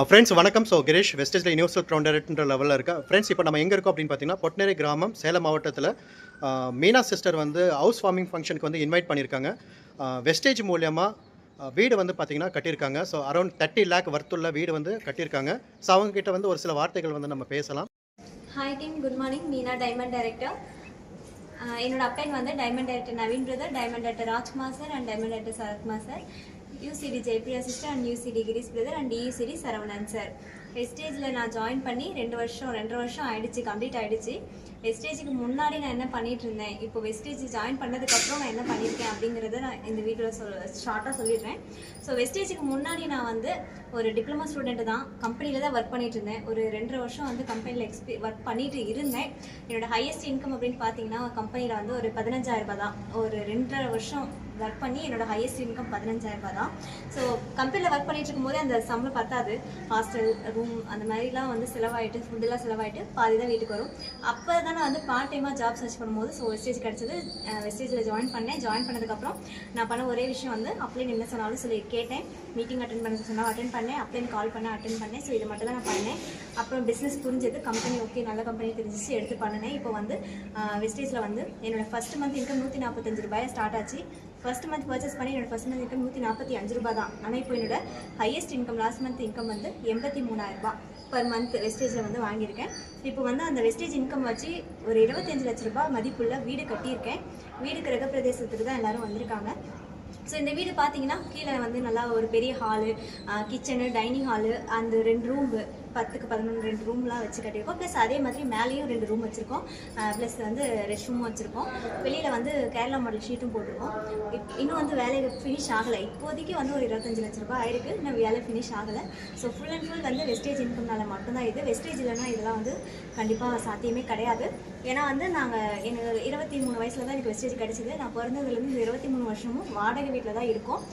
Friends வணக்கம். So Girish வெஸ்டேஜில் universal ப்ரௌண்டர்ன்ற லெவலில் இருக்கா. ஃப்ரெண்ட்ஸ் இப்போ நம்ம எங்கே இருக்கோம் அப்படின்னு பார்த்தீங்கன்னா பொட்னேரி கிராமம், சேலம் மாவட்டத்தில் மீனா சிஸ்டர் வந்து ஹவுஸ் வார்மிங் ஃபங்க்ஷனுக்கு வந்து இன்வைட் பண்ணியிருக்காங்க. வெஸ்டேஜ் மூலியமாக வீடு வந்து பார்த்திங்கன்னா கட்டியிருக்காங்க. ஸோ அரௌண்ட் 30 lakh வர்த்துள்ள வீடு வந்து கட்டியிருக்காங்க. ஸோ அவங்ககிட்ட வந்து ஒரு சில வார்த்தைகள் வந்து நம்ம பேசலாம். Hi team, good morning. Meena diamond director. என்னோட அப்பைன் வந்து diamond director Naveen brother, diamond director Rajkumar sir and diamond director Sarathkumar sir, UCD Jayapriya sister and UCD Girish brother and UCD Saravanan sir. வெஸ்டேஜில் நான் ஜாயின் பண்ணி 2.5 வருஷம் ஆயிடுச்சு, கம்ப்ளீட் ஆகிடுச்சு. வெஸ்டேஜுக்கு முன்னாடி நான் என்ன பண்ணிட்டு இருந்தேன், இப்போ வெஸ்டேஜ் ஜாயின் பண்ணதுக்கப்புறம் நான் என்ன பண்ணியிருக்கேன் அப்படிங்கிறத நான் இந்த வீடியோவில் ஷார்ட்டாக சொல்லிடுறேன். ஸோ வெஸ்டேஜுக்கு முன்னாடி நான் வந்து ஒரு டிப்ளமா ஸ்டூடெண்ட் தான், கம்பெனியில் தான் ஒர்க் பண்ணிட்டு இருந்தேன். ஒரு 2.5 வருஷம் வந்து கம்பெனியில் ஒர்க் பண்ணிட்டு இருந்தேன். என்னோட ஹையஸ்ட் இன்கம் அப்படின்னு பார்த்தீங்கன்னா கம்பெனியில் வந்து ஒரு 15,000 ரூபாய் தான். ஒரு 2.5 வருஷம் ஒர்க் பண்ணி என்னோட ஹையஸ்ட் இன்கம் 15,000 ரூபாய் தான். ஸோ கம்பெனியில் ஒர்க் பண்ணிட்டு இருக்கும்போதே அந்த சம்பளம் பத்தாது. ஹாஸ்டல் ரூம் அந்த மாதிரிலாம் வந்து செலவாயிட்டு, ஃபுட்டெல்லாம் செலவாயிட்டு பாதி தான் வீட்டுக்கு வரும். அப்போ தான் நான் வந்து பார்ட் டைமாக ஜாப் சர்ச் பண்ணும்போது ஸோ வெஸ்டேஜ் கிடச்சிது. வெஸ்டேஜில் ஜாயின் பண்ணேன். ஜாயின் பண்ணதுக்கப்புறம் நான் பண்ண ஒரே விஷயம் வந்து அப்ளைன் என்ன சொன்னாலும் சொல்லி கேட்டேன். மீட்டிங் அட்டென்ட் பண்ண சொன்னால் அட்டென்ட் பண்ணேன், அப்ளைன் கால் பண்ண அட்டென்ட் பண்ணேன். ஸோ இது மட்டும் தான் நான் பண்ணேன். அப்புறம் பிஸ்னஸ் புரிஞ்சது, கம்பெனி ஓகே நல்ல கம்பெனி தெரிஞ்சிச்சு, எடுத்து பண்ணினேன். இப்போ வந்து வெஸ்டேஜில் வந்து என்னோட ஃபர்ஸ்ட் மந்த் இன்கம் 145 ரூபாய் ஸ்டார்ட் ஆச்சு. ஃபர்ஸ்ட் மந்த் பர்ச்சேஸ் பண்ணி என்னோட ஃபர்ஸ்ட் மந்த் இன்கம் 145 ரூபாய் தான். ஆனால் இப்போ என்னோட highest income last month income வந்து 83,000 ரூபாய் பர் மந்த் வெஸ்டேஜில் வந்து வாங்கியிருக்கேன். இப்போ வந்து அந்த வெஸ்டேஜ் இன்கம் வச்சு ஒரு 25 லட்ச ரூபாய் மதிப்புள்ள வீடு கட்டியிருக்கேன். வீடு கிரகப்பிரதேசத்துக்கு தான் எல்லாரும் வந்திருக்காங்க. ஸோ இந்த வீடு பார்த்தீங்கன்னா கீழே வந்து நல்லா ஒரு பெரிய ஹாலு, கிச்சனு, டைனிங் ஹாலு, அந்த 2 ரூம் 10க்கு 11 2 ரூம்லாம் வச்சு கட்டியிருக்கோம். ப்ளஸ் அதே மாதிரி மேலேயும் 2 ரூம் வச்சுருக்கோம். ப்ளஸ் வந்து ரெஸ்ட் ரூமும் வச்சுருக்கோம். வெளியில் வந்து கேரளா மாடல் ஷீட்டும் போட்டிருக்கோம். இன்னும் வந்து வேலை ஃபினிஷ் ஆகலை. இப்போதைக்கு வந்து ஒரு 25 லட்ச ரூபாய் ஆயிருக்கு, இன்னும் வேலை ஃபினிஷ் ஆகலை. ஸோ ஃபுல் அண்ட் ஃபுல் வந்து வெஸ்டேஜ் இன்கம்னால மட்டும்தான் இது. வெஸ்டேஜ் இல்லைன்னா இதெல்லாம் வந்து கண்டிப்பாக சாத்தியமே கிடையாது. ஏன்னா வந்து எனக்கு 23 வயசில் தான் எனக்கு வெஸ்டேஜ் கிடச்சிது. நான் பிறந்ததுலேருந்து 23 வருஷமும் வாடகை வீட்டில் தான் இருக்கும்.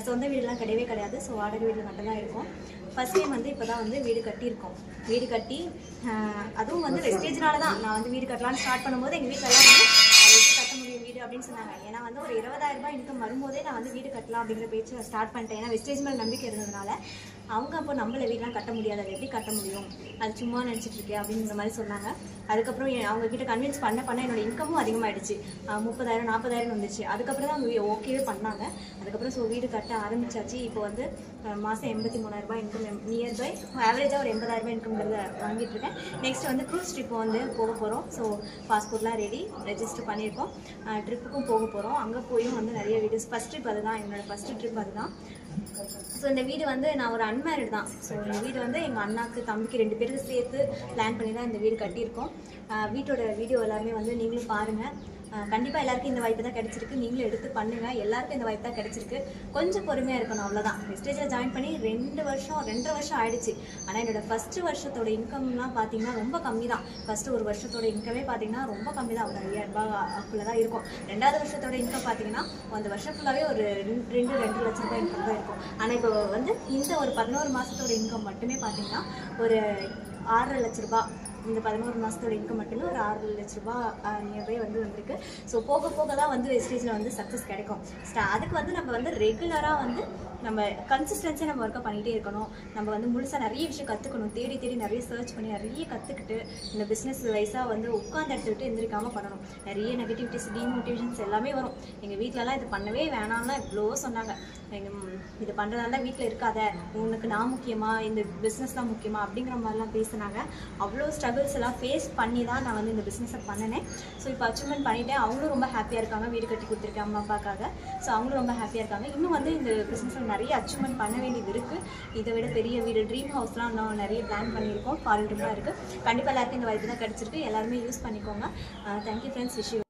சொந்த வீடுலாம் கிடையவே கிடையாது. ஸோ வாடகை வீட்டில் மட்டும்தான் இருக்கும். ஃபர்ஸ்ட் டைம் வந்து இப்போ தான் வந்து வீடு கட்டியிருக்கோம். வீடு கட்டி அதுவும் வந்து வெஸ்டேஜ்னால தான் நான் வந்து வீடு கட்டலான்னு ஸ்டார்ட் பண்ணும்போது எங்கள் வீட்டிலலாம் வந்து எப்படி கட்ட முடியும் வீடு அப்படின்னு சொன்னாங்க. ஏன்னா வந்து ஒரு 20,000 ரூபாய் இன்கம் வரும்போதே நான் வந்து வீடு கட்டலாம் அப்படிங்கிற பேச்சு ஸ்டார்ட் பண்ணிட்டேன். ஏன்னா வெஸ்டேஜ் மேலே நம்பிக்கை இருந்ததுனால அவங்க அப்போ நம்மள வீடெலாம் கட்ட முடியாது, அதை எப்படி கட்ட முடியும், அது சும்மா நினச்சிட்டு இருக்கேன் அப்படிங்கிற மாதிரி சொன்னாங்க. அதுக்கப்புறம் அவங்கக்கிட்ட கன்வின்ஸ் பண்ண என்னோட இன்கமும் அதிகமாகிடுச்சு. 30,000 40,000 வந்துச்சு. அதுக்கப்புறம் தான் அவங்க ஓகேவே பண்ணாங்க. அதுக்கப்புறம் ஸோ வீடு கட்ட ஆரம்பிச்சாச்சு. இப்போ வந்து மாதம் 83,000 ரூபாய் இன்கம், நியர்பை ஆவரேஜாக ஒரு 80,000 ரூபாய் இன்கம்ங்கிறத வாங்கிட்டு இருக்கேன். நெக்ஸ்ட் வந்து க்ரூஸ் ட்ரிப் வந்து போக போகிறோம். ஸோ பாஸ்போர்ட்லாம் ரெடி, ரெஜிஸ்டர் பண்ணியிருக்கோம். ட்ரிப்புக்கும் போக போகிறோம். அங்கே போயும் வந்து நிறைய வீடியோஸ். ஃபஸ்ட் ட்ரிப் அதுதான், என்னோடய ஃபஸ்ட்டு ட்ரிப் அதுதான். ஸோ இந்த வீடு வந்து நான் ஒரு அன்மேரிட் தான். ஸோ இந்த வீடு வந்து எங்கள் அண்ணாக்கு தம்பிக்கு 2 பேருக்கு சேர்த்து பிளான் பண்ணி தான் இந்த வீடு கட்டியிருக்கோம். வீட்டோட வீடியோ எல்லாருமே வந்து நீங்களும் பாருங்கள். கண்டிப்பாக எல்லாருக்கும் இந்த வாய்ப்பு தான் கிடச்சிருக்கு. நீங்களும் எடுத்து பண்ணுங்கள். எல்லாருக்கும் இந்த வாய்ப்பு தான் கிடச்சிருக்கு. கொஞ்சம் பொறுமையாக இருக்கணும், அவ்வளோதான். வெஸ்டேஜில் ஜாயின் பண்ணி 2.5 வருஷம் ஆயிடுச்சு. ஆனால் என்னோடய ஃபஸ்ட்டு வருஷத்தோட இன்கம்லாம் பார்த்தீங்கன்னா ரொம்ப கம்மி தான். ஃபஸ்ட்டு ஒரு வருஷத்தோட இன்கமே பார்த்தீங்கன்னா ரொம்ப கம்மி தான். ஒரு 5,000 ரூபாய் அப்படி தான் இருக்கும். 2வது வருஷத்தோட இன்கம் பார்த்தீங்கன்னா அந்த வருஷம் ஃபுல்லாகவே ஒரு 2 லட்ச ரூபாய் இன்கம் தான் இருக்கும். ஆனால் இப்போ வந்து இந்த ஒரு 11 மாதத்தோட இன்கம் மட்டுமே பார்த்தீங்கன்னா ஒரு 6.5 லட்ச ரூபாய். இந்த 11 மாதத்தோட இன்கம் மட்டுமே ஒரு 6 லட்ச ரூபாய் நியர்பை வந்து வந்திருக்கு. ஸோ போக போக தான் வந்து வெஸ்டேஜில் வந்து சக்ஸஸ் கிடைக்கும். அதுக்கு வந்து நம்ம வந்து ரெகுலராக வந்து நம்ம கன்சிஸ்டன்ஸியாக நம்ம ஒர்க்கை பண்ணிகிட்டே இருக்கணும். நம்ம வந்து முழுசாக நிறைய விஷயம் கற்றுக்கணும். தேடி நிறைய சர்ச் பண்ணி நிறைய கற்றுக்கிட்டு இந்த பிஸ்னஸ் வைஸாக வந்து உட்காந்து எடுத்துக்கிட்டு எந்திரிக்காமல் பண்ணணும். நிறைய நெகட்டிவிட்டிஸ், டிமோட்டிவேஷன்ஸ் எல்லாமே வரும். எங்கள் வீட்டிலலாம் இது பண்ணவே வேணாம்லாம் இவ்வளோ சொன்னாங்க. இது பண்ணுறதால வீட்டில் இருக்காத, உனக்கு நான் முக்கியமா, இந்த பிஸ்னஸ் தான் முக்கியமா அப்படிங்கிற மாதிரிலாம் பேசினாங்க. அவ்வளோ ஸ்ட்ரகிள்ஸ் எல்லாம் ஃபேஸ் பண்ணி தான் நான் வந்து இந்த பிஸ்னஸை பண்ணினேன். ஸோ இப்போ அச்சீவ்மெண்ட் பண்ணிவிட்டேன். அவங்களும் ரொம்ப ஹாப்பியாக இருக்காங்க. வீடு கட்டி கொடுத்துருக்கேன் அம்மா அப்பாக்காக. ஸோ அவங்களும் ரொம்ப ஹாப்பியாக இருக்காங்க. இன்னும் வந்து இந்த பிஸ்னஸில் நிறைய அச்சீவ்மெண்ட் பண்ண வேண்டியது இருக்குது. இதை விட பெரிய வீடு, ட்ரீம் ஹவுஸ்லாம் இன்னும் நிறைய பிளான் பண்ணியிருக்கோம். ஃபாரின் ரூமாக இருக்குது. கண்டிப்பாக எல்லாருக்கும் இந்த வாய்ப்பு தான் கிடச்சிருக்கு. எல்லாருமே யூஸ் பண்ணிக்கோங்க. Thank you friends. Wish you.